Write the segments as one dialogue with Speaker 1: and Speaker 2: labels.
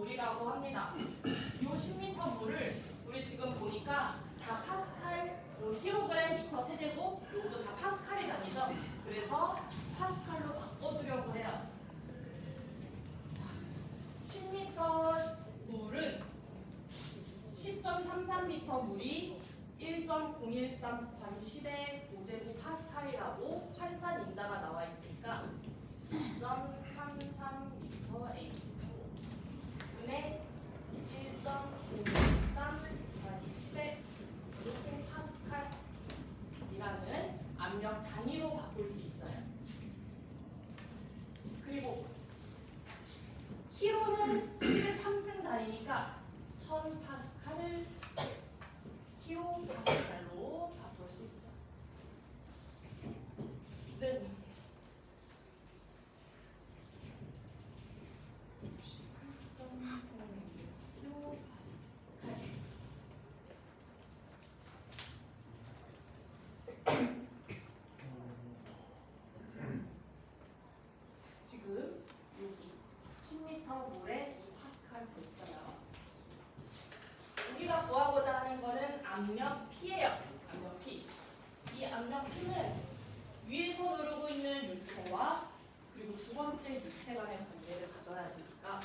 Speaker 1: 물이라고 합니다. 이 10m 물을 우리 지금 보니까 다 파스칼, 킬로그램, 미터, 세제곱 이것도 다 파스칼이 다니죠. 그래서 파스칼로 바꿔주려고 해요. 10m 물은 10.33m 물이 1.013 곱하기 10의 5제곱 파스칼이라고 환산 인자가 나와 있으니까 10.33m H2 분의 1.013 곱하기 10의 5제곱 파스칼이라는 압력 단위로 바꿀 수 있어요. 그리고 키로는 10의 3승 단위니까 1000파스칼을 킬로파스칼로 바꿀 수 있죠. 네. 지금 여기 10m 물에 이 파스칼 있어요. 우리가 구하고자 하는 거는 압력 P예요. 압력 P. 이 압력 P는 위에서 누르고 있는 유체와 그리고 두 번째 유체 간의 관계를 가져야 되니까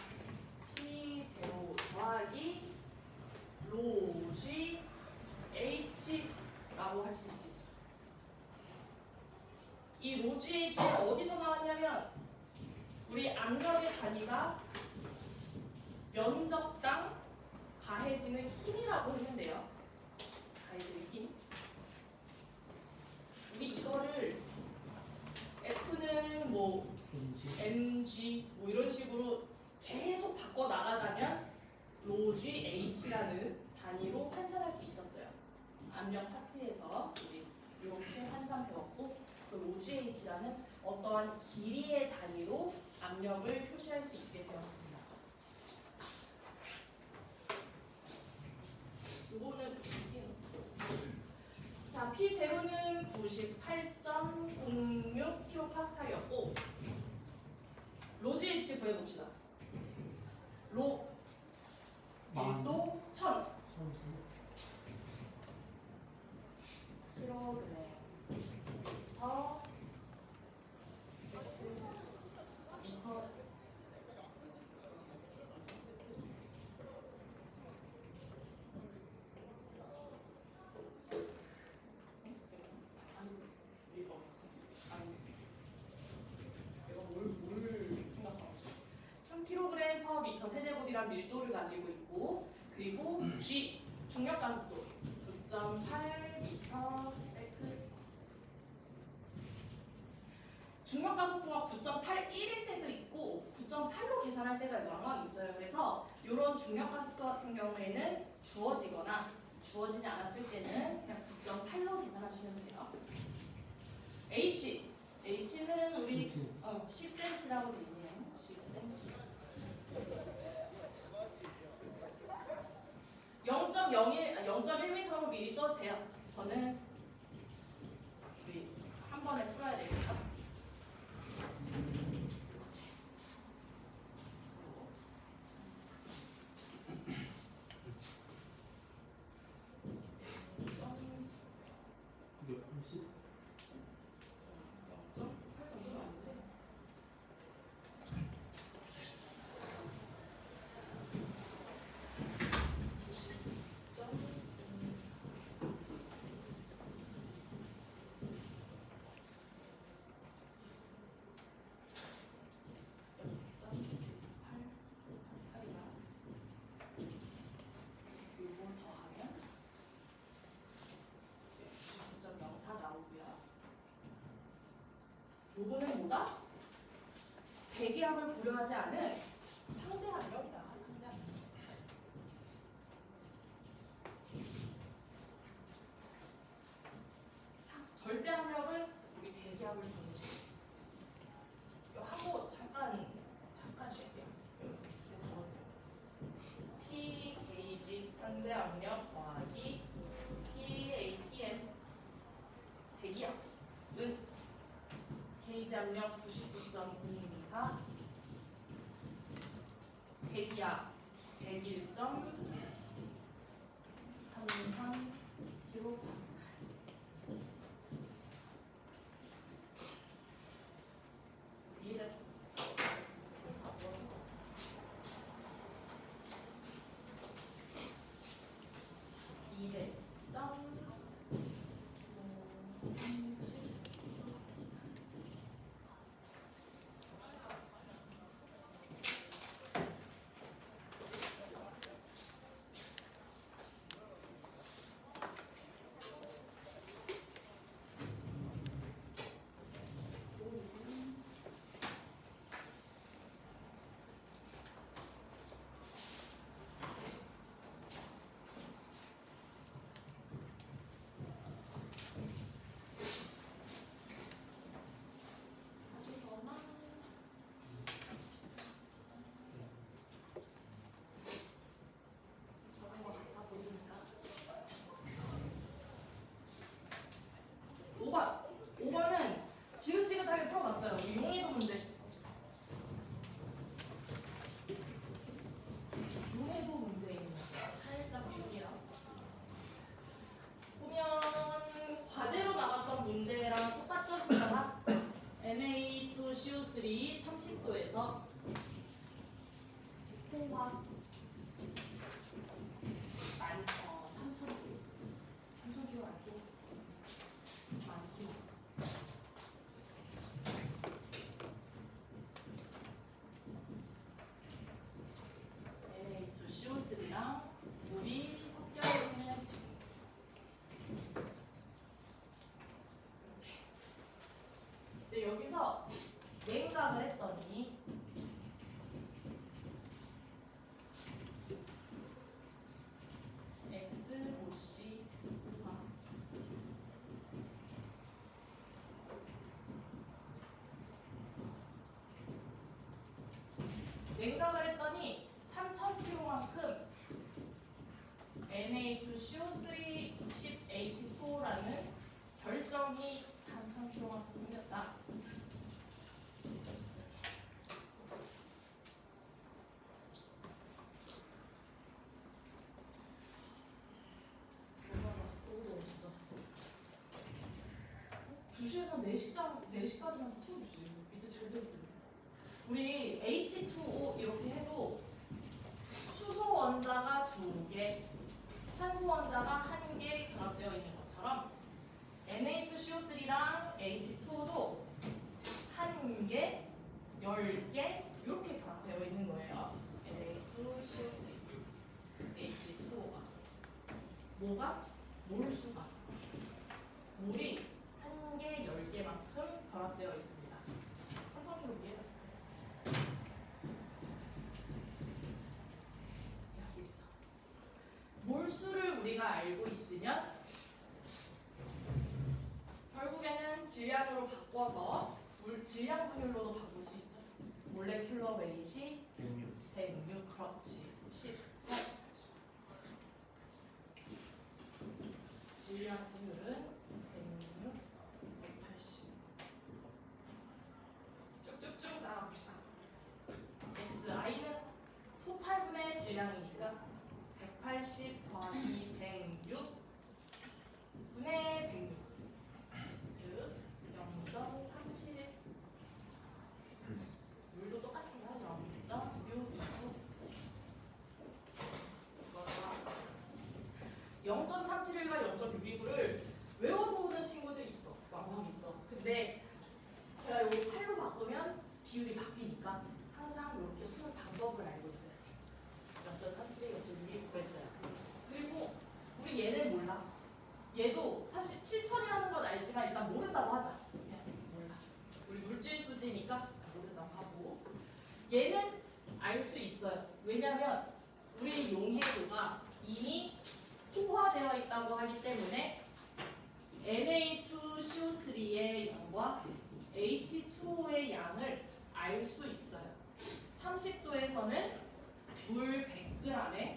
Speaker 1: P0 더하기 로G H라고 할 수 있겠죠. 이 로G H가 어디서 나왔냐면 우리 압력의 단위가 면적당 가해지는 힘이라고 했는데요. 가해지는 힘. 우리 이거를 F는 뭐 mg 뭐 이런 식으로 계속 바꿔 나가다면 로G H라는 단위로 환산할 수 있었어요. 압력 파트에서 우리 이렇게 환산 배웠고, 그래서 로G H라는 어떠한 길이의 단위로 압력을 표시할 수 있게 되었습니다. 이거는 볼게요. 자, P0는 98.06 킬로파스칼이었고 로지 H 구해봅시다. 로 1도 1000 킬로그램 더 미터 킬로그램/미터 세제곱이란 밀도를 가지고 있고, 그리고 G 중력 가속도 9.8m 세크. 중력 가속도가 9.81일 때도 있고 9.8로 계산할 때가 왕왕 있어요. 그래서 이런 중력 가속도 같은 경우에는 주어지거나 주어지지 않았을 때는 그냥 9.8로 계산하시면 돼요. H는 우리 10cm라고 되어 있네요. 10cm. 0.1m로 미리 써도 돼요. 저는 우리 한 번에 풀어야 되겠다.
Speaker 2: 이게 80?
Speaker 1: 0.98 정도는 아니지? 요거는 뭐다? 대기압을 고려하지 않은 상대 압력이다. 상대 압력. 절대 압력은 우리 대기압을 보내줘. 이거 하고 잠깐 쉴게요. P 게이지 상대 압력 더하기 PATM 대기압은 게이지 압력 99.024 대기압 101.33 킬로파스칼. 이해됐어? 200.537. 저런 거 같아 보이니까. 5번은 지긋지긋하게 풀어봤어요. 우리 용해도 문제. 용해도 문제입니다. 살짝 볼게요. 보면 과제로 나갔던 문제랑 똑같죠, 순서가? Na2CO3 30도에서 풍화 3,000kg. 3,000kg 아니고 많기로. Na2CO3랑 물이 섞여 있는 지금. 이렇게. 근데 여기서 냉각을 했더니 XOC 냉각을 했더니 3,000kg만큼 Na2CO3 10H2O라는 결정이 3,000kg만큼 생겼다. 주시에서 4시까지만 태워주세요. 밑에 잘 되거든요. 우리 H2O 이렇게 해도 수소 원자가 2개, 산소 원자가 1개 결합되어 있는 것처럼 Na2CO3랑 H2O도 1개, 10개 이렇게 결합되어 있는 거예요. Na2CO3, H2O가 뭐가? 몰수가 물이 1개, 10개만큼 결합되어 있습니다. 3,000kg 이해했어요? 여기 있어. 몰수를 우리가 알고 있으면 결국에는 질량으로 바꿔서 물 질량 분율로도 바꿀 수 있죠. 몰레큘러 웨이트이 106, 그렇지. 10. 질량 분율은 106, 180. 쭉쭉쭉 나가봅시다. SI는 토탈분의 질량이니까 180 더하기 106 분의 106, 즉 0.371. 물도 똑같아요. 0.629. 0.371과 0.629를 외워서 오는 친구들이 있어. 왕왕 있어. 근데 제가 여기 8로 바꾸면 비율이 바뀌니까 항상 이렇게 푸는 방법을 알고 있어야 돼. 0.371, 0.629 구했어요. 그리고 우리 얘는 몰라. 얘도 사실 7천이라는 건 알지만 일단 모른다고 하자. 몰라. 우리 물질 수지니까 모른다고 하고, 얘는 알 수 있어요. 왜냐면 우리 용해도가 이미 포화되어 있다고 하기 때문에 Na2CO3의 양과 H2O의 양을 알 수 있어요. 30도에서는 물 100g에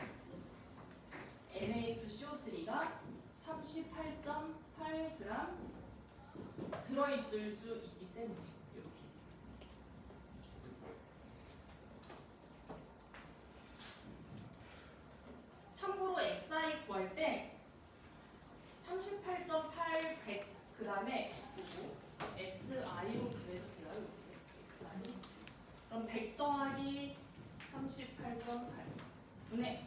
Speaker 1: Na2CO3가 38.8g 들어있을 수 있기 때문에 이렇게. 38.8 분의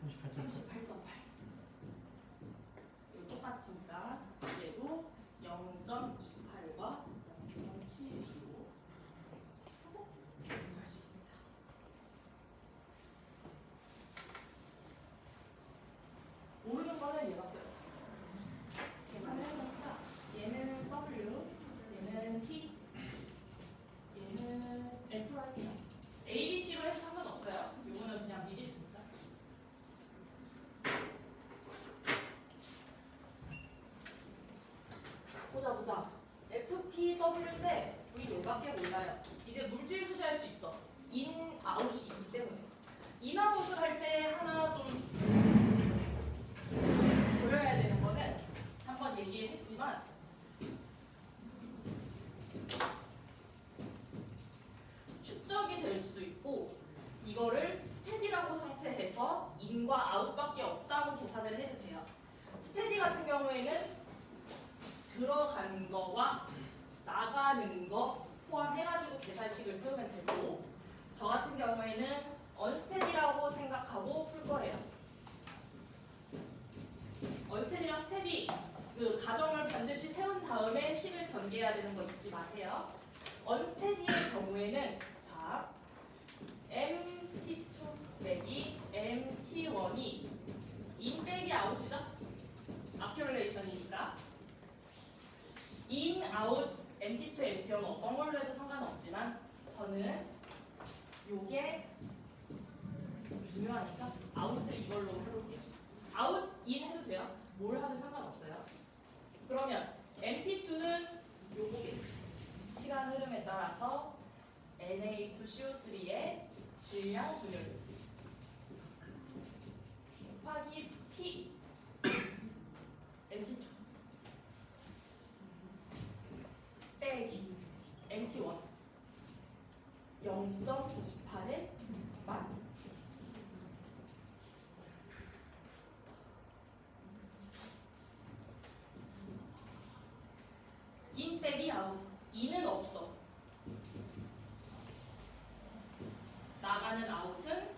Speaker 2: 38.8.
Speaker 1: 38.8. 이거 똑같으니까 얘도 0.28과 0.72로 할 수 있습니다. 모르는 거는 얘밖에 없어요. 계산을 해보니까 얘는 W, 얘는 P, 얘는 F라인이야. A, B, C로 해서 상관없어요. 이거는 그냥 미지수니까. 보자. FPW인데 우리 요밖에 몰라요. 이제 물질 수시할 수 있어. 인, 아웃이 있기 때문에. 인, 아웃을 할 때 하나 좀 보여야 되는 거는 한번 얘기했지만 축적이 될 수도 있고 이거를 스테디라고 상태에서 인과 아웃밖에 없다고 계산을 해도 돼요. 스테디 같은 경우에는 들어간 거와 나가는 거 포함해가지고 계산식을 세우면 되고 저 같은 경우에는 언스테디라고 생각하고 풀 거예요. 언스테디랑 스테디 그 가정을 반드시 세운 다음에 식을 전개해야 되는 거 잊지 마세요. 언스테디의 경우에는 자 MT2 빼기 MT1이 인 빼기 아웃이죠? 아큐레이션이니까 인, 아웃, MT2, MT1 어떤 걸로 해도 상관없지만 저는 요게 중요하니까 아웃을 이걸로 해볼게요. 아웃, 인 해도 돼요. 뭘 하든 상관없어요. 그러면 MT2는 요거겠지. 시간 흐름에 따라서 Na2CO3의 질량 분율 곱하기 P MT2 빼기 MT1 0.28의 만 인 빼기 아웃 인은 없어. 나가는 아웃은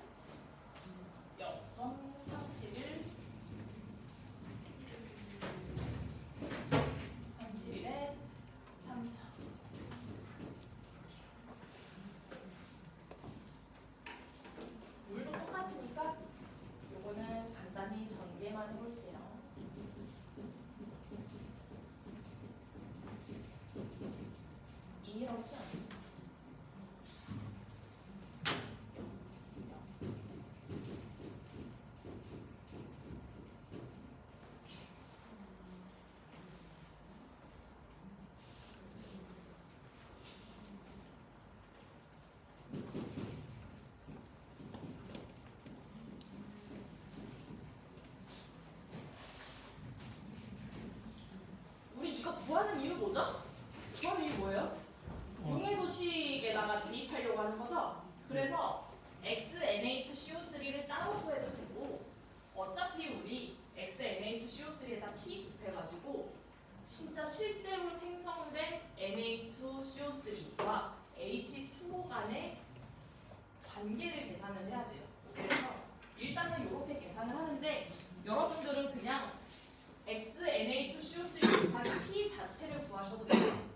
Speaker 1: 0.371 371에 3차 물도 똑같으니까 요거는 간단히 전개만 해볼게요. 인이라고 쓰면 안 되죠. 우리 이거 구하는 이유 뭐죠? 구하는 이유 뭐예요? 용해 도식에다가 대입하려고 하는 거죠? 그래서 XNA2CO3를 따로 구해도 되고 어차피 우리 XNA2CO3에다 P 곱해가지고 진짜 실제로 생성된 Na2CO3와 H2O 간의 관계를 계산을 해야 돼요. 그래서 일단은 이렇게 계산을 하는데 여러분들은 그냥 XNA2CO3 곱하기 P 자체를 구하셔도 돼요.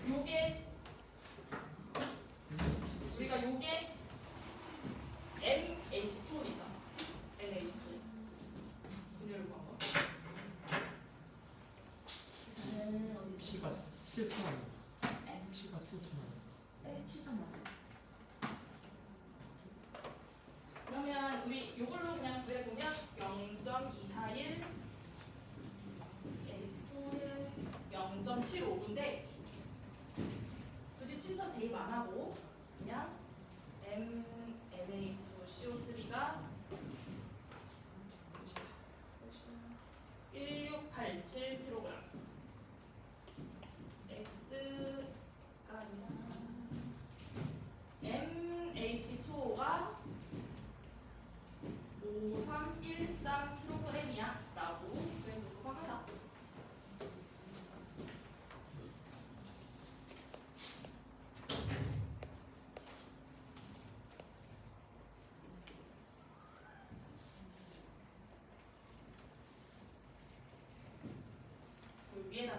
Speaker 1: 요게 우리가 요게 NH2니까 NH2 분율을 구한 거. 어디
Speaker 2: P가 7천.
Speaker 1: 에?
Speaker 2: P가 7천.
Speaker 1: 네, 7점 맞아요. 그러면 우리 요걸로 그냥 구해보면 0.241 H2는 0.75인데 굳이 7점 대입 안 하고 그냥 MNA2CO3가 1687kg X가 아니라 MH2O가 5313kg이야 라고 구해보고합니다.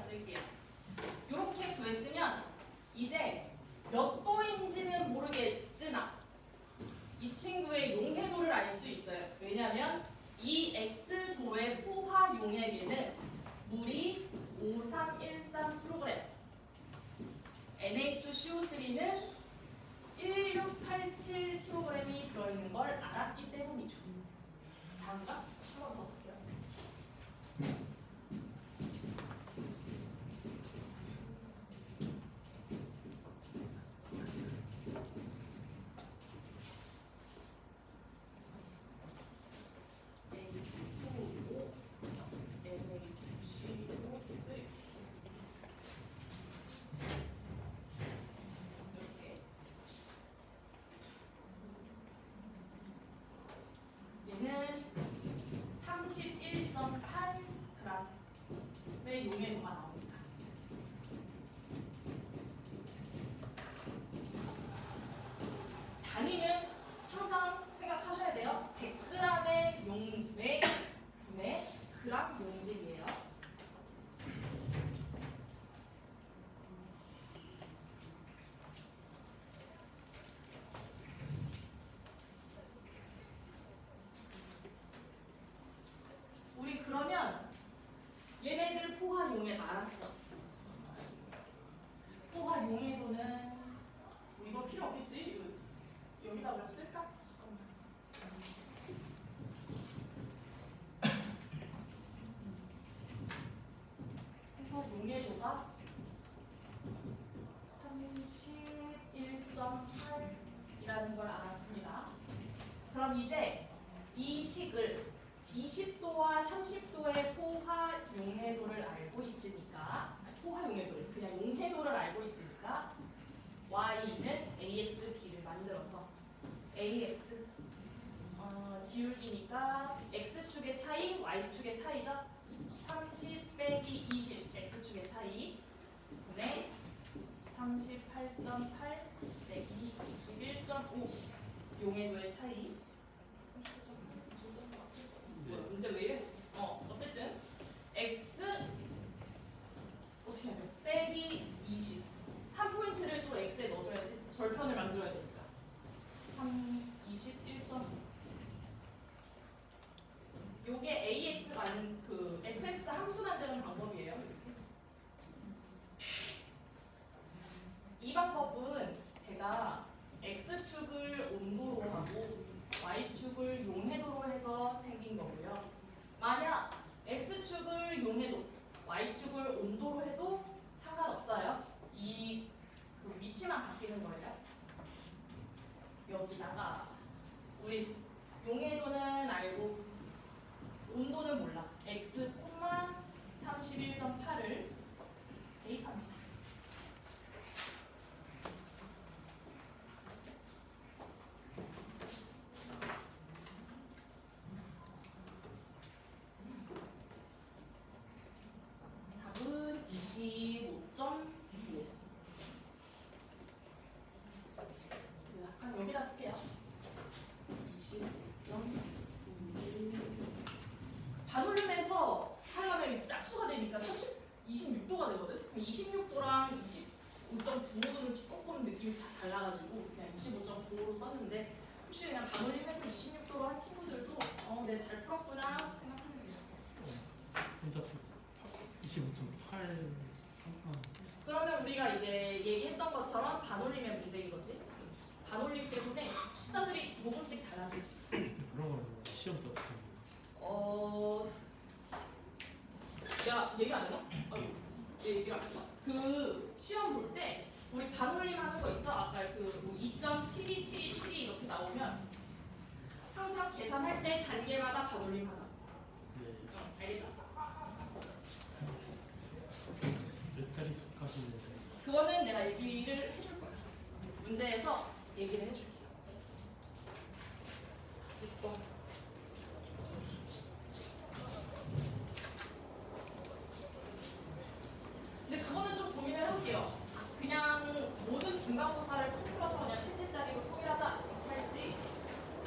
Speaker 1: 쓸게요. 이렇게 구했으면 이제 몇 도인지는 모르겠으나 이 친구의 용해도를 알 수 있어요. 왜냐하면 이 X도의 포화 용액에는 물이 5313kg, Na2CO3는 1687kg이 들어있는 걸 알았기 때문이죠. 잠깐 한 번 더 쓸게요. 얘는 31.8g의 용해도가 나옵니다. 단위는 항상 생각하셔야 돼요. 100g의 용매 분의 그램 용질이에요. 우리 그러면 얘네들 포화 용액 알았어. 포화 용해도는 이거 필요 없겠지? 여기다 그냥 쓸까? 그래서 용해도가 31.8이라는 걸 알았습니다. 그럼 이제 이 식을 20도와 30도의 포화 용해도를 알고 있으니까, 포화 용해도를 그냥 용해도를 알고 있으니까 Y는 AXB를 만들어서 AX 기울기니까 X축의 차이, Y축의 차이죠. 30 빼기 20 X축의 차이 분의 38.8 빼기 21.5 용해도의 차이. 문제 왜 이래? 어쨌든 X 어떻게 해야 돼? 빼기 20. 한 포인트를 또 X에 넣어줘야지. 절편을 만들어야 되니까. 21.5. 요게 AX 그 FX 함수 만드는 방법이에요. 이렇게. 이 방법은 제가 X축을 온도로 하고 Y축을 용해도로 해서 생긴 거고요. 만약 X축을 용해도, Y축을 온도로 해도 상관없어요. 그 위치만 바뀌는 거예요. 여기다가 우리 용해도는 알고 온도는 몰라. X, 31.8을 대입합니다. 답은 25.9. 여기다 쓸게요. 25.9. 반올림해서 하려면 이제 짝수가 되니까 26도가 되거든. 26도랑 25.95도는 조금 느낌이 달라가지고 그냥 25.95로 썼는데, 혹시 그냥 반올림해서 26도로 한 친구들도 내가 잘 풀었구나 생각하면 돼요.
Speaker 2: 혼자 25.8.
Speaker 1: 그러면 우리가 이제 얘기했던 것처럼 반올림의 문제인 거지. 반올림 때문에 숫자들이 조금씩 달라질 수 있어.
Speaker 2: 그런 걸 시험 때 어떻게 해요?
Speaker 1: 야, 얘기 안 했나? 얘기 안 했나? 그 시험 볼 때 우리 반올림 하는 거 있죠? 아까 그 2.72727 이렇게 나오면 항상 계산할 때 단계마다 반올림 하자.
Speaker 2: 네.
Speaker 1: 알겠죠?
Speaker 2: 몇 자릿수까지?
Speaker 1: 그거는 내가 얘기를 해줄 거야. 문제에서 얘기를 해줄게요. 근데 그거는 좀 고민을 해볼게요. 그냥 모든 중간고사를 통틀어서 그냥 셋째짜리로 통일하자 이렇게 할지,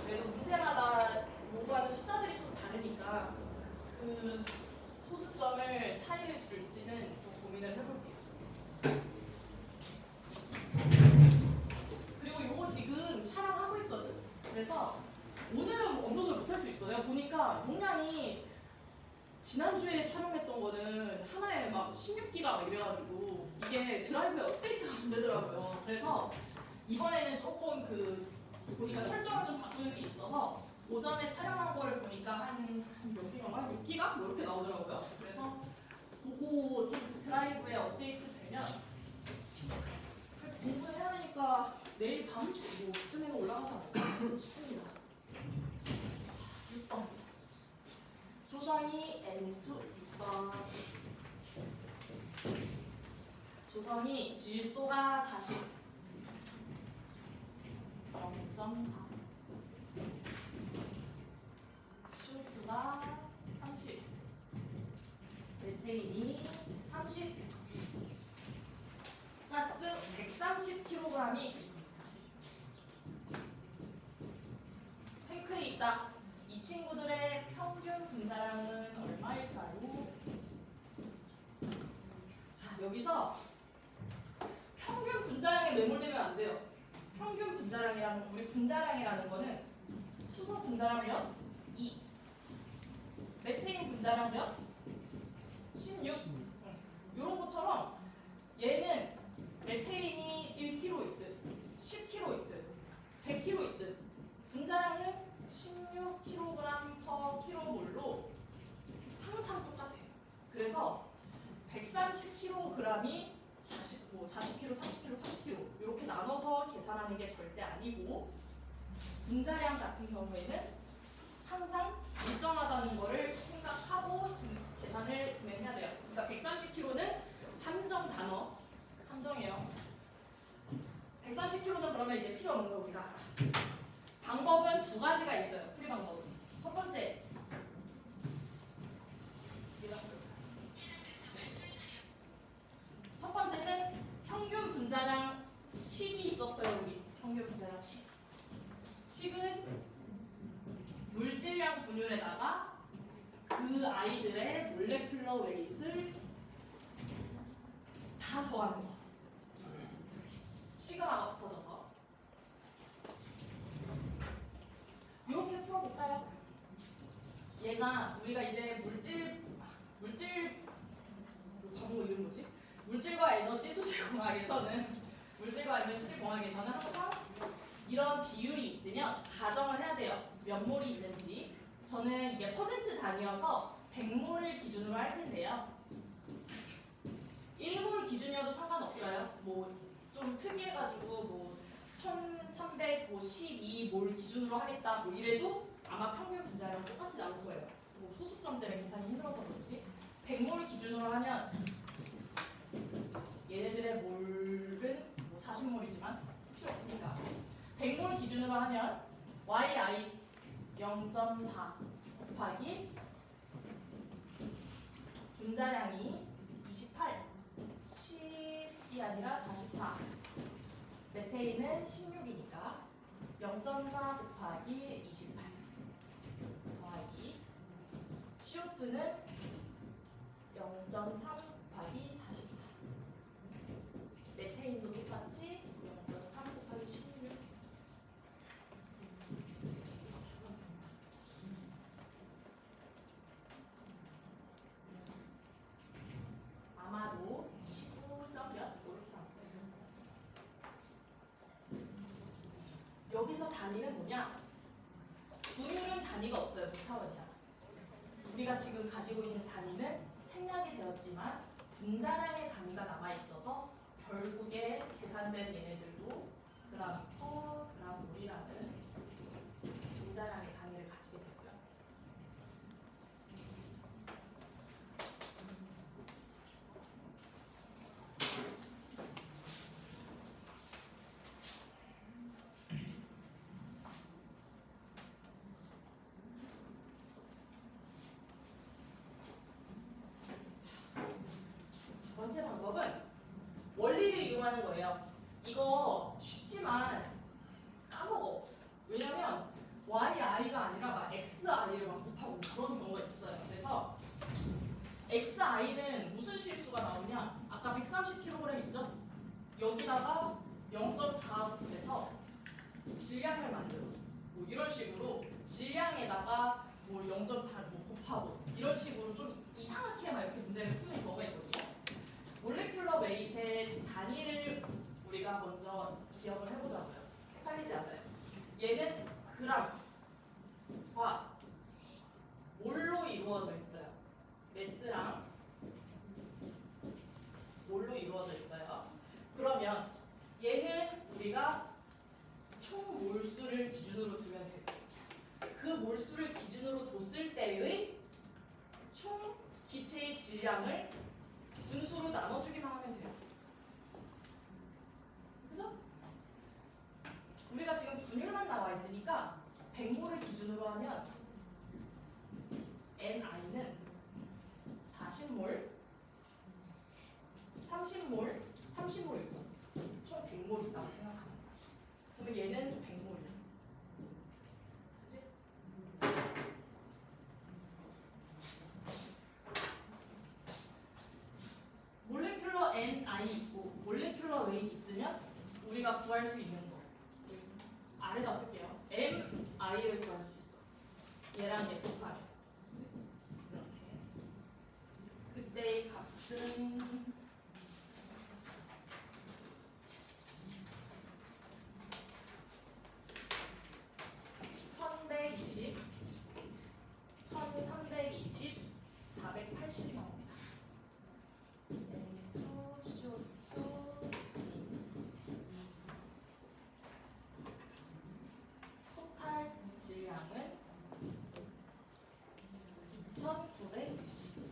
Speaker 1: 그래도 문제마다 요구하는 숫자들이 좀 다르니까 그 소수점을 차이를 줄지는 좀 고민을 고민을 해볼게요. 그리고 요거 지금 촬영하고 있거든. 그래서 오늘은 업로드를 못할 수 있어요. 보니까 용량이 지난주에 촬영했던 거는 하나에 막 16기가 막 이래가지고 이게 드라이브에 업데이트가 안 되더라고요. 그래서 이번에는 조금 보니까 설정을 좀 바꾸는 게 있어서 오전에 촬영한 거를 보니까 한 몇 기가인가? 6기가? 뭐 이렇게 나오더라고요. 그래서 그거 좀 드라이브에 업데이트 되면 공부해야 하니까 내일 밤쯤에는 올라가지 않을까 싶습니다. 자, 6번. 조성이 N2 6번. 조성이 질소가 40. 0.4. CO2가 30. 메테인이 30. 가스 130kg이 탱크에 있다. 이 친구들의 평균 분자량은 얼마일까요? 자, 여기서 평균 분자량에 매몰되면 안 돼요. 평균 분자량이라는 우리 분자량이라는 거는 수소 분자량 몇? 2. 메테인 분자량 몇? 16. 이런 것처럼 얘는 메테인이 1kg 있듯 10kg 있듯 100kg 있듯 분자량은 16kg/kmol로 항상 똑같아요. 그래서 130kg이 40kg, 30kg, 30kg 이렇게 나눠서 계산하는 게 절대 아니고 분자량 같은 경우에는 항상 일정하다는 거를 생각하고 계산을 진행해야 돼요. 그러니까 130kg는 함정 단어, 함정이에요. 130kg는 그러면 이제 필요 없는 거 우리가 알아. 방법은 두 가지가 있어요. 풀이 방법은. 첫 번째, 첫 번째는 평균 분자량 10이 있었어요. 우리 평균 분자량 10. 10은 물질량 분율에다가 그 아이들의 몰레큘러 웨이트를 다 더하는 거. 시그마가 붙어져서 이렇게 풀어볼까요? 얘가 우리가 이제 과목 이름 뭐지? 물질과 에너지 수질공학에서는 항상 이런 비율이 있으면 가정을 해야 돼요. 몇 몰이 있는지. 저는 이게 퍼센트 단위여서 100몰을 기준으로 할 텐데요. 1몰 기준이어도 상관없어요. 뭐 좀 특이해가지고 뭐 1312몰 기준으로 하겠다 뭐 이래도 아마 평균 분자량 똑같이 나올 거예요. 뭐 소수점 때문에 계산이 힘들어서 그렇지. 100몰 기준으로 하면 얘네들의 몰은 뭐 40몰이지만 필요 없으니까 100몰 기준으로 하면 yi 0.4 곱하기 분자량이 28 10이 아니라 44 메테인은 16이니까 0.4 곱하기 28 더하기 CO2는 0.3 곱하기 44 메테인도 똑같이 0.3 곱하기 16 아마도 29점 몇? 이렇게 나올 거예요. 여기서 단위는 뭐냐? 분율은 단위가 없어요. 무차원이야. 우리가 지금 가지고 있는 단위는 생략이 되었지만 분자량의 단위가 남아있어서 결국에 계산된 얘네들도 그램 퍼 그램 몰이라는 분자량의 단위를 가지게 되고요. 두 번째 방법은 원리를 이용하는 거예요. 이거 쉽지만 까먹어. 왜냐면 yi가 아니라 막 xi를 막 곱하고 그런 경우가 있어요. 그래서 xi는 무슨 실수가 나오냐? 아까 130kg 있죠? 여기다가 0.4에서 질량을 만들어. 뭐 이런 식으로 질량에다가 뭐 0.4 곱하고 이런 식으로 좀 이상하게 막 이렇게 문제를 푸는 경우가 있거든요. 몰레큘러 웨이트의 단위를 우리가 먼저 기억을 해보자고요. 헷갈리지 않아요. 얘는 그램과 몰로 이루어져 있어요. 매스랑 몰로 이루어져 있어요. 그러면 얘는 우리가 총 몰수를 기준으로 두면 되고 그 몰수를 기준으로 뒀을 때의 총 기체의 질량을 분수로 나눠주기만 하면 돼요. 그죠? 우리가 지금 분율만 나와 있으니까 100몰을 기준으로 하면 NI는 40몰, 30몰, 30몰 있어. 총 100몰 있다고 생각합니다. 그러면 얘는 100몰이야. 그치? 몰레큘러 NI 있고 몰레큘러 웨이트 있으면 우리가 구할 수 있는 거 아래다 쓸게요. MI를 구할 수 있어. 얘랑 얘 곱하면 이렇게 그때의 값은 1120, 1320, 480이 나옵니다. 토탈 질량은 2920.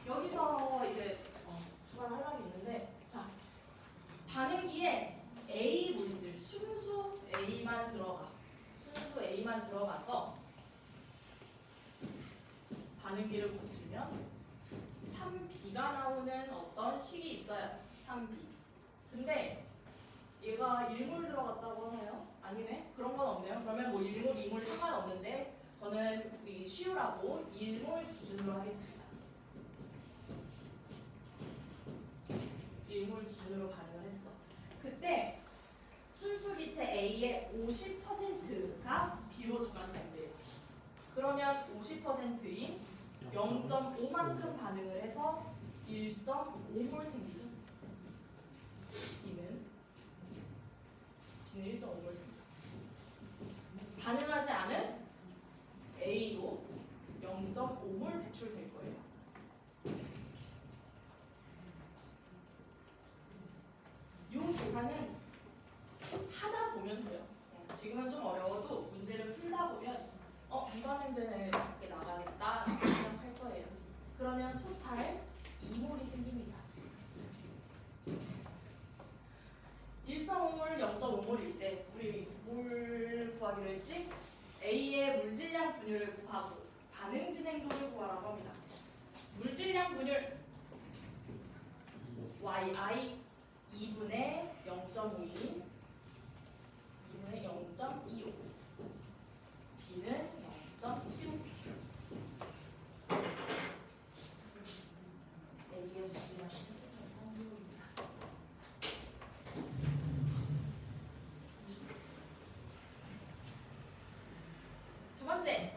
Speaker 1: 여기서 이제 추가할 말이 있는데, 자, 반응기에 A 물질, 순수 A만 들어가서 반응기를 고치면 3B가 나오는 어떤 식이 있어요. 3B. 근데 얘가 1몰 들어갔다고 하나요? 아니네. 그런 건 없네요. 그러면 뭐 1몰, 2몰 상관없는데 저는 이 쉬우라고 1몰 기준으로 하겠습니다. 1몰 기준으로 반응을 했어. 그때 순수 기체 A의 50%가 B로 전환된대요. 그러면 50%인 0.5만큼 반응을 해서 1.5몰 생기죠. B는 1.5몰 생기죠. 반응하지 않은 A도 0.5몰 배출될 거예요. 이 계산은 하다 보면 돼요. 지금은 좀 어려워도 문제를 풀다 보면 이거는 밖에 나가겠다 생각할 거예요. 그러면 토탈 2몰이 생깁니다. 1.5몰, 0.5몰일 때 우리 뭘 구하기로 했지? A의 물질량 분율을 구하고 반응 진행도를 구하라고 합니다. 물질량 분율 yi 2분의 0.52 2분의 0.25 B는 0.75 A의 물질량 0.25입니다.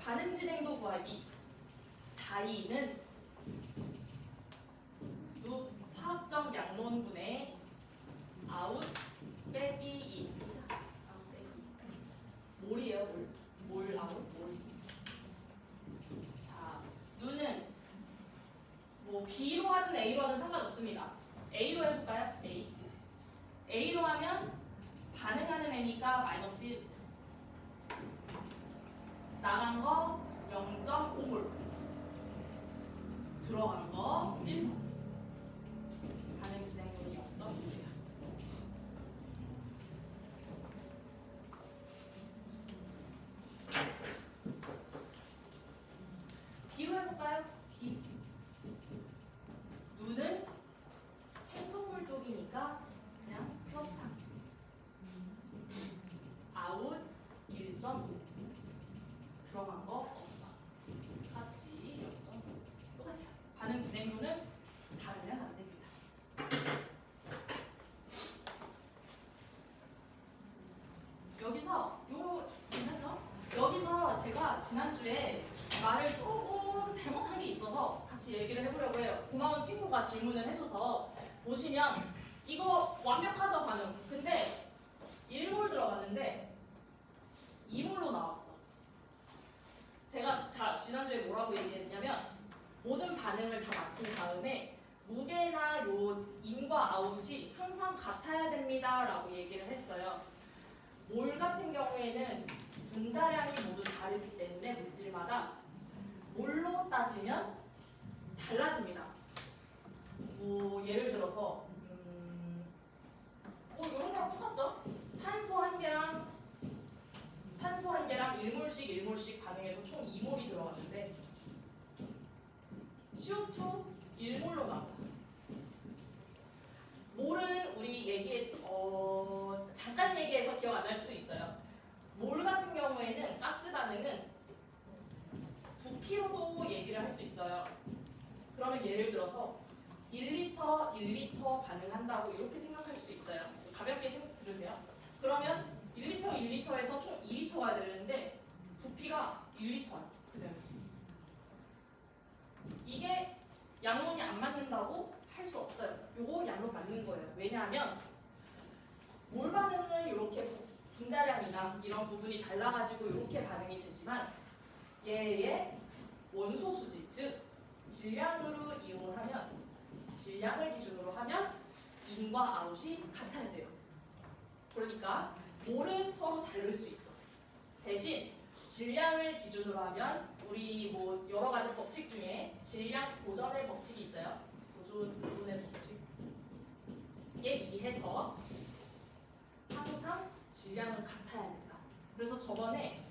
Speaker 1: 반응 진행도 구하기. 자이는 화학적 양론분의 아웃 빼기 2. 아웃 빼기 2. 몰이에요, 몰. 몰 아웃, 몰. 자, 누는 뭐 B로 하든 A로 하든 상관없습니다. A로 해볼까요? A. A로 하면 반응하는 애니까 마이너스 1. 나간 거 0.5몰. 들어간 거 1몰. 반응 진행률이 0.5이야. B로 해볼까요? B. 누는 생성물 쪽이니까 그냥 플러스 3. 아웃 1.5. 들어간 거 없어. 같이 0.5. 똑같아요. 반응 진행률은 다르면 안 됩니다. 여기서 요거 괜찮죠? 여기서 제가 지난주에 말을 조금 잘못한 게 있어서 같이 얘기를 해보려고 해요. 고마운 친구가 질문을 해줘서 보시면 이거 완벽하죠 반응. 근데 1몰 들어갔는데 2몰로 나왔어. 제가 지난주에 뭐라고 얘기했냐면 모든 반응을 다 마친 다음에 무게나 요 인과 아웃이 항상 같아야 됩니다 라고 얘기를 했어요. 몰 같은 경우에는 분자량이 모두 다르기 때문에 물질마다 몰로 따지면 달라집니다. 뭐 예를 들어서 뭐 이런 거랑 똑같죠? 탄소 한 개랑 산소 한 개랑 1몰씩 반응해서 총 2몰이 들어갔는데 CO2 1몰로 나온다. 몰은 우리 잠깐 얘기해서 기억 안 날 수도 있어요. 몰 같은 경우에는 가스 반응은 부피로도 얘기를 할 수 있어요. 그러면 예를 들어서 1리터 반응한다고 이렇게 생각할 수도 있어요. 가볍게 들으세요. 그러면 1리터에서 총 2리터가 되는데 부피가 1리터야. 그대로. 이게 양론이 안 맞는다고 할 수 없어요. 요거 양론 맞는 거예요. 왜냐하면 몰 반응은 이렇게 분자량이나 이런 부분이 달라가지고 이렇게 반응이 되지만 얘의 원소 수지, 즉 질량으로 이용하면 질량을 기준으로 하면 인과 아웃이 같아야 돼요. 그러니까 몰은 서로 다를 수 있어. 대신 질량을 기준으로 하면 우리 뭐 여러 가지 법칙 중에 질량 보존의 법칙이 있어요. 보존의 법칙에 의해서 항상 질량은 같아야 된다. 그래서 저번에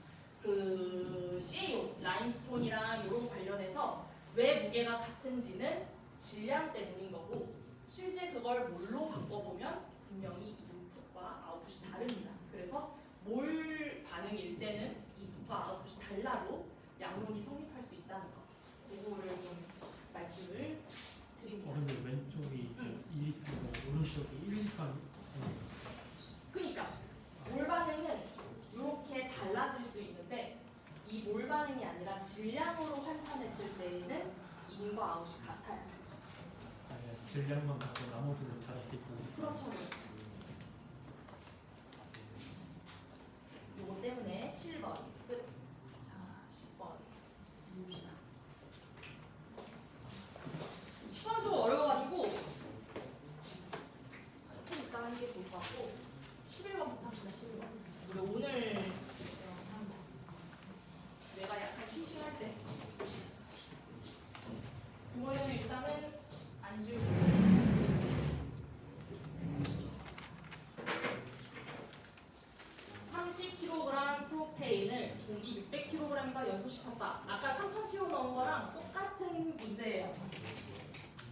Speaker 1: 그 CaO, 라인스톤이랑 이런 관련해서 왜 무게가 같은지는 질량 때문인 거고 실제 그걸 몰로 바꿔보면 분명히 인풋과 아웃풋이 다릅니다. 그래서 몰 반응일 때는 인풋과 아웃풋이 달라도 양론이 성립할 수 있다는 거. 이거를 좀 말씀을 드립니다.
Speaker 2: 근데 왼쪽이 2리터고 오른쪽이 1리터.
Speaker 1: 그러니까 몰 반응은 이렇게 달라질 수 있는데 이 몰 반응이 아니라 질량으로 환산했을 때에는 인과 아웃이 같아요.
Speaker 2: 질량만 갖고 나머지는 다르기 때문에.
Speaker 1: 그렇죠. 요거 때문에 7번 끝. 자, 10번 봅시다. 10번 좀 어려워가지고 조금 이따 하는 게 좋을 것 같고 11번부터 합시다. 11번. 우리 오늘 내가 약간 싱싱할 때 이거는 일단은 안 지우고 30kg 프로테인을 공기 600kg과 연소시켰다. 아까 3000kg 넣은 거랑 똑같은 문제예요.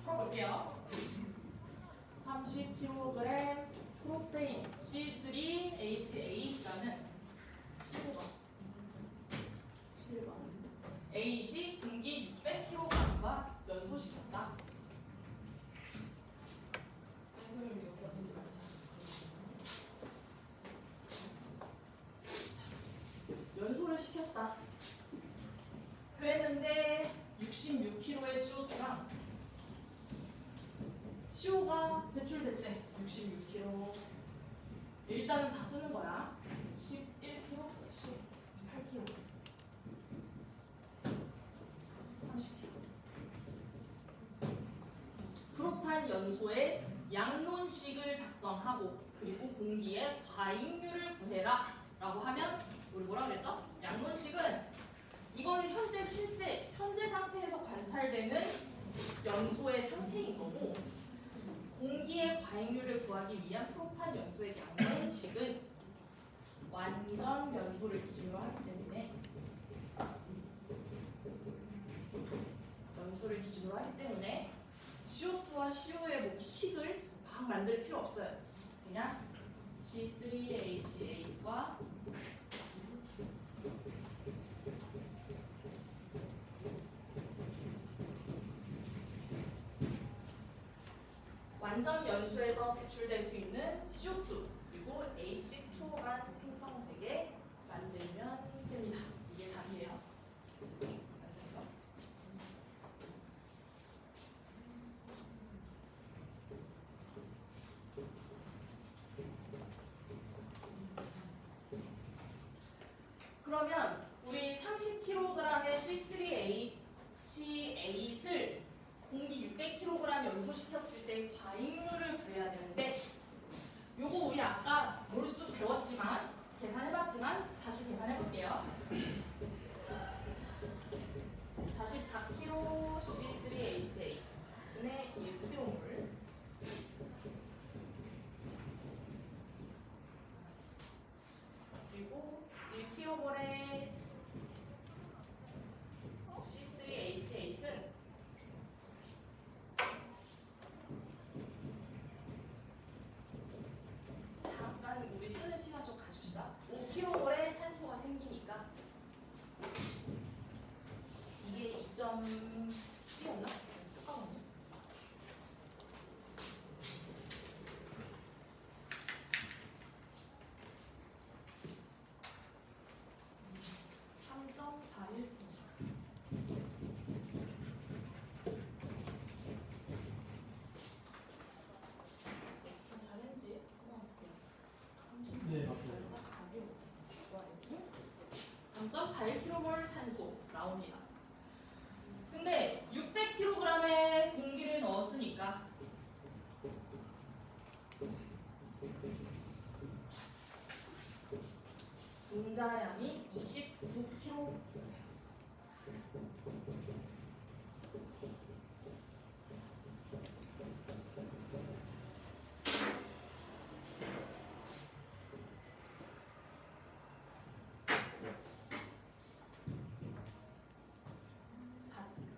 Speaker 1: 풀어볼게요. 30kg 프로테인 C3H8라는 15번. 7번. A시 공기 600kg과 연소시켰다. 여기다 쓰지 말자. 연소를 시켰다. 되는데 66kg의 CO2랑 CO가 배출됐대. 66kg. 일단은 다 쓰는 거야. 11kg, 18kg, 30kg. 프로판 연소의 양론식을 작성하고 그리고 공기의 과잉률을 구해라 라고 하면 우리 뭐라 그랬죠? 양론식은 이거는 현재 상태에서 관찰되는 연소의 상태인 거고 공기의 과잉률을 구하기 위한 프로판 연소의 양론식은 완전 연소를 기준으로 하기 때문에 연소를 기준으로 하기 때문에 CO2와 CO의 식을 막 만들 필요 없어요. 그냥 C3H8과 완전 연소에서 배출될 수 있는 CO2 그리고 H2O가 생성되게 만들면 됩니다. 이게 답이에요. 그러면 우리 30kg의 C3H8을 공기 600kg 연소시켰을 때 과잉률을 구해야 되는데 요거 우리 아까 몰수 배웠지만 계산해봤지만 다시 계산해볼게요. 44kg C3H8의 1km몰 그리고 1km몰의 C3H8은 잠깐 우리 쓰는 시간 좀 가줍시다. 5km의 산소가 생기니까 이게 2.C였나? 잠깐만요.
Speaker 2: 네, 맞아요.
Speaker 1: 3.41km몰 산소 나옵니다. 근데 600kg의 공기를 넣었으니까 분자량이 29kg.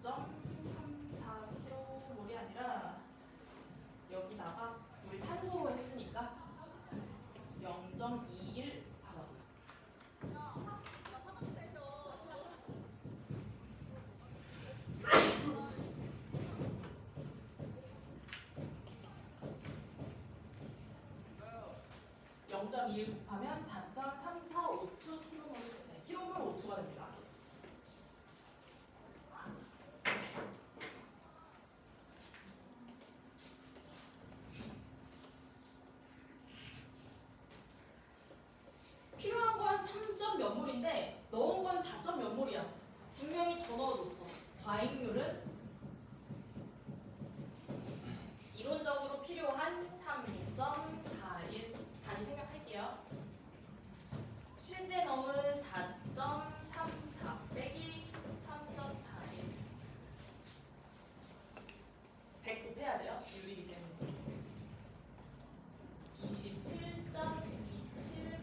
Speaker 1: (4.34km몰이) 아니라 여기다가 우리 산소로 했으니까 0.21 받아. (0.21) 곱하면 4.3452 km몰. 네, km몰 5초가 됩니다. 필요한 건 3점 몇 몰인데 넣은 건 4점 몇 몰이야. 분명히 더 넣어줬어. 과잉률은 이론적으로 필요한 3.41 다시 생각할게요. 실제 넣은 4.34 빼기 3.41 100 곱해야 돼요. 유리이기 때문에 27.27%.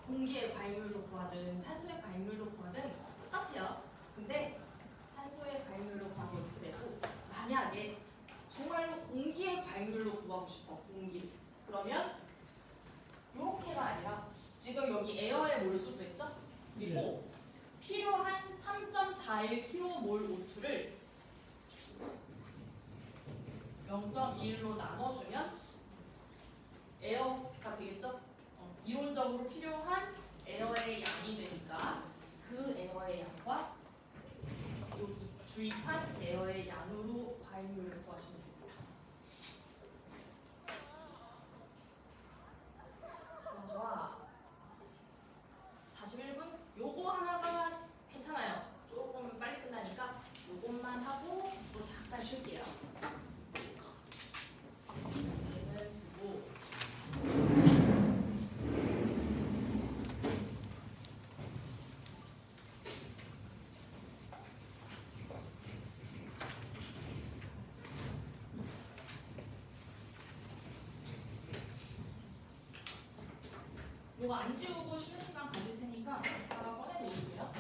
Speaker 1: 공기의 과잉률로 구하든 산소의 과잉률로 구하든 똑같아요. 근데 산소의 과잉률로 구하면 이렇게 되고 만약에 정말로 공기의 과잉률로 구하고 싶어. 공기. 그러면 이렇게가 아니라 지금 여기 에어의 몰수 됐죠? 그리고 필요한 3.41 0.41kmol O2를 0.21로 나눠주면 에어가 되겠죠? 이론적으로 필요한 에어의 양이 되니까 그 에어의 양과 여기 주입한 에어의 양으로 과잉률을 구하시면 됩니다. 좋아. 41분? 요거 하나만 괜찮아요. 조금 빨리 끝나니까 요것만 하고 또 잠깐 쉴게요. 얘는 두고 요거 안 지우고 쉬는 시간 가질 테니까 하나 꺼내놓을게요.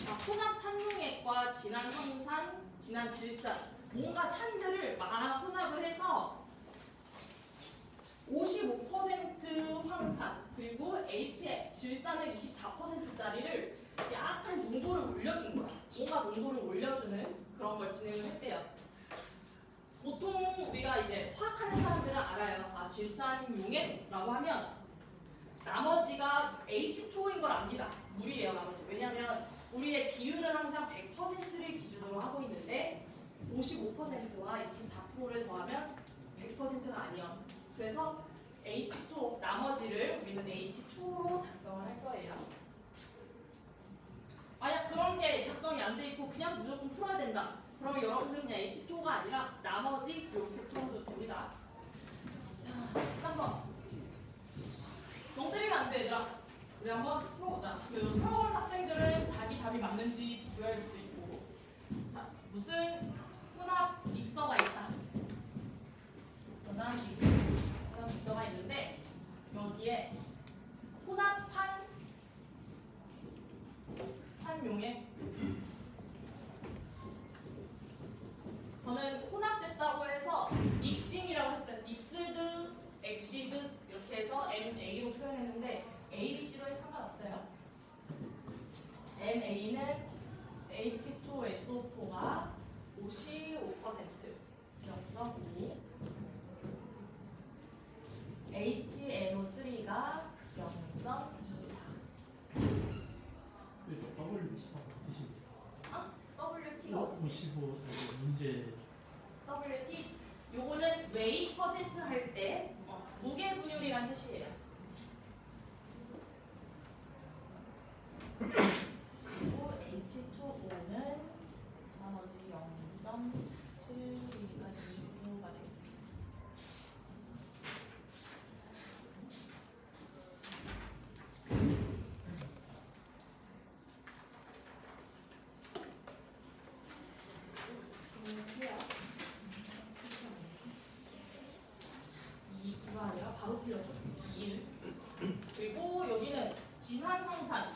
Speaker 1: 자, 혼합 산용액과 진한 황산, 진한 질산 뭔가 산들을 막 혼합을 해서 55% 황산 그리고 H 질산은 24%짜리를 약간 농도를 올려준 거야. 뭔가 농도를 올려주는 그런 걸 진행을 했대요. 보통 우리가 이제 화학하는 사람들은 알아요. 아, 질산용액이라고 하면 나머지가 H2O인 걸 압니다. 물이에요, 나머지. 왜냐면 우리의 비율은 항상 100%를 기준으로 하고 있는데 55%와 24%를 더하면 100%가 아니에요. 그래서 H2O, 나머지를 우리는 H2O로 작성을 할 거예요. 만약 그런 게 작성이 안 돼 있고 그냥 무조건 풀어야 된다. 그러면 여러분들은 그냥 H2O가 아니라 나머지 이렇게 풀어도 됩니다. 자, 13번. 멍 때리면 안 돼, 얘들아. 우리 한번 풀어보자. 그 풀어본 학생들은 자기 답이 맞는지 비교할 수도 있고. 자, 무슨 혼합 믹서가 있다. 혼합 믹서가 있는데 여기에 혼합한 산용액 저는 혼합됐다고 해서 믹싱이라고 했어요. 믹스드, 엑시드 이렇게 해서 MA로 표현했는데 A, B, C로 해서 상관없어요. MA는 H2SO4가 55%, 0.5 HNO3가 0.24
Speaker 2: WT가 뜻이
Speaker 1: WT가
Speaker 2: 55 문제
Speaker 1: WT 요거는 웨이 퍼센트 할 때 무게 분율이란 뜻이에요. 그리고 H2O는 나머지 0.7이니까 2구가 됩니다. 바로 틀렸죠. 1. 그리고 여기는 진한 황산.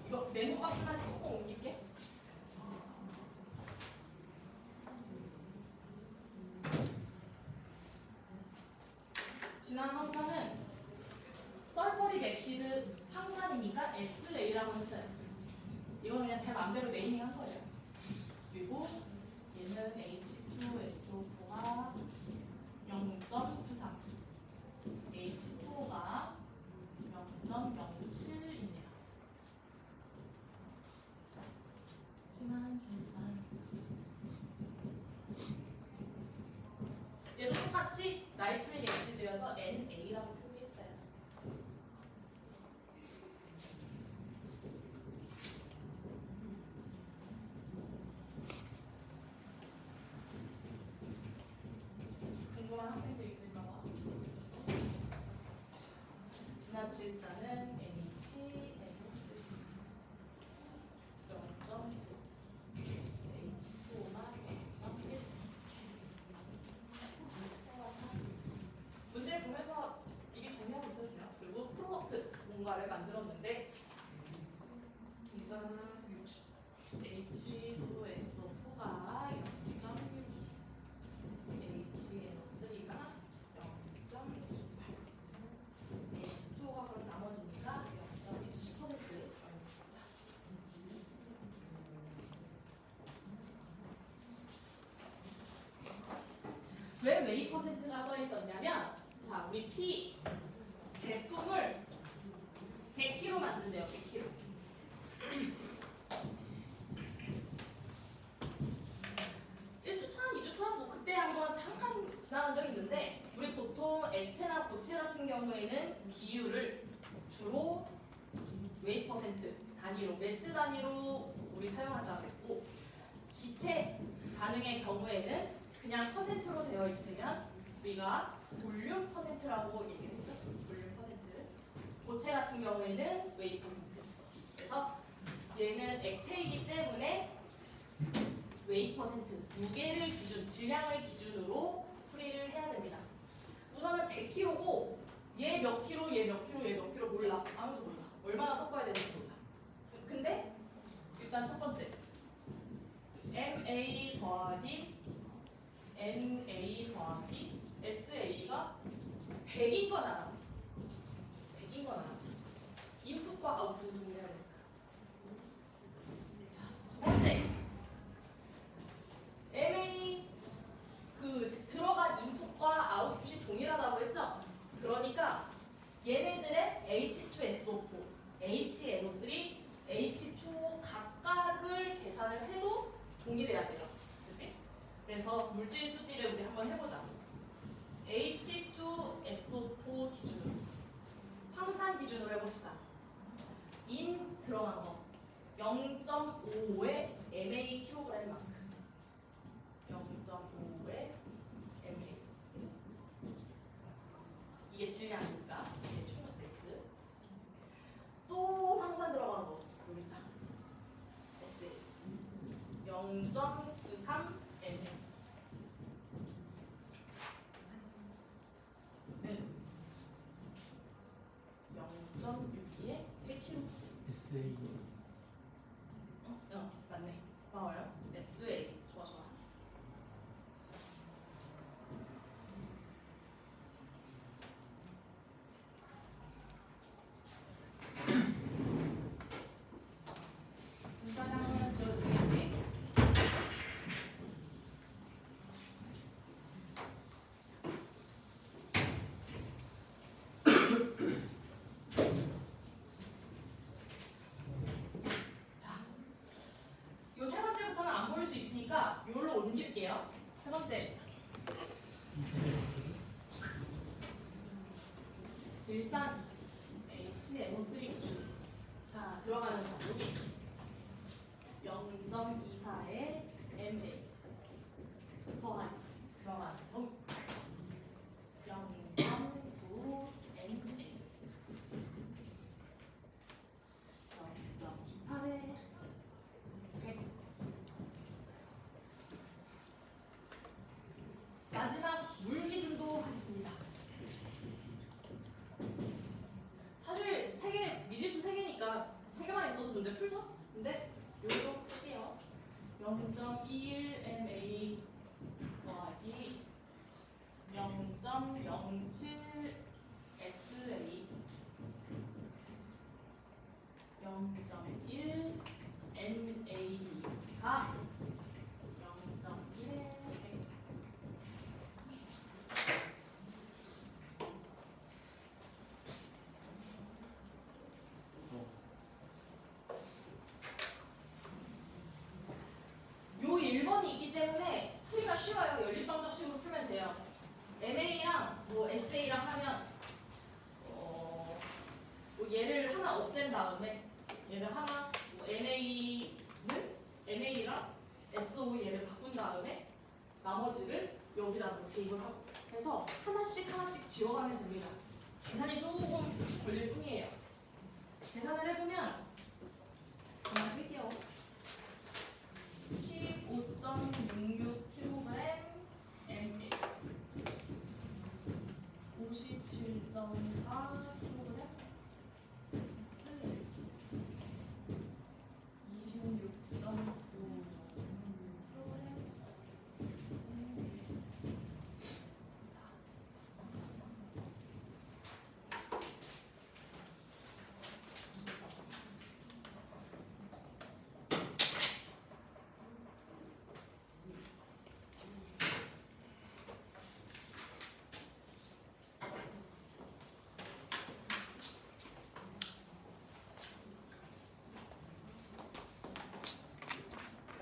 Speaker 1: 이거 네모 박스만 조금 옮길게. 진한 황산은 설퍼릭 엑시드 황산이니까 SA라고 했어요. 이건 그냥 제 맘대로 네이밍한 거예요. 그리고 얘는 H2SO4가 0.93, H2O가 0.07입니다. 진한 질산. 얘도 똑같이 나이트릭 엑시드여서 NA라고 표기했어요. 궁금한 학생도 있을까 봐. 진한 질산은 NHNO3 0.9, H2O가 0.1. 문제를 보면서 이게 정리하고 있어도 돼요. 그리고 프로덕트 뭔가를 만들었는데 이거는 H2SO4가 0.6, HNO3가 0.28, 웨이퍼센트가 써 있었냐면, 자, 우리 P 제품을 100kg 만든대요. 100kg. 1주차, 2주차 뭐 그때 한번 잠깐 지나간 적이 있는데, 우리 보통 액체나 고체 같은 경우에는 비율을 주로 웨이퍼센트 단위로, 매스 단위로 우리 사용한다고 했고, 기체 반응의 경우에는 그냥 퍼센트로 되어 있으면 우리가 볼륨 퍼센트라고 얘기를 했죠. 볼륨 퍼센트. 고체 같은 경우에는 웨이트 퍼센트. 그래서 얘는 액체이기 때문에 웨이트 퍼센트, 무게를 기준, 질량을 기준으로 풀이를 해야 됩니다. 우선은 100kg고 얘 몇 킬로, 얘 몇 킬로, 얘 몇 킬로 몰라. 아무도 몰라. 얼마나 섞어야 되는지 몰라. 근데 일단 첫 번째 MA 더하기 NA 더하기 SA가 100인 거잖아. 100인 거잖아. 인풋과 아웃풋을 동일해야 되니까. 자, 두 번째. MA 그 들어간 인풋과 아웃풋이 동일하다고 했죠? 그러니까 얘네들의 H2SO4, HNO3, H2O 각각을 계산을 해도 동일해야 돼요. 그치? 그래서 물질 수지를 우리 한번 해보자. H2SO4 기준으로, 황산 기준으로 해봅시다. 인 들어간 거 0.55의 MA 킬로그램만큼. 0.55의 MA. 이게 질량이니까 이게 총 S. 또 황산 들어간 거 여기 있다. S 0.93 ml. 는 0.62의 100kg.
Speaker 2: SA
Speaker 1: 맞네. 나와요. SA. 좋아, 좋아. 분사량 하나 지워드리겠습니다. 자, 요 세 번째부터는 안 보일 수 있으니까 요로 옮길게요. 세 번째. 질산 HNO3 기준. 자, 들어가는 거 여기 0.24의 MA 더하기 들어가는 거 0.9 MA 0.28의 100. 마지막 물 기준도 하겠습니다. 사실 세 개, 미지수 3개니까 3개만 있어도 문제 풀죠? 근데 요거 풀게요. 0.21 MA 더하기 0.07 SA 0.1 NA가 0.1에 100. 요 1번이 있기 때문에 풀이가 쉬워요. 연립방정식으로 풀면 돼요. MA랑 뭐 SA랑 하면 뭐 얘를 하나 없앤 다음에 얘를 하나 뭐 MA는 MA랑 SO 얘를 바꾼 다음에 나머지를 여기다 대입을 하고 해서 하나씩 하나씩 지워가면 됩니다. 계산이 조금 걸릴 뿐이에요. 계산을 해보면 그냥 쓸게요. 15.66kg ml 57.4kg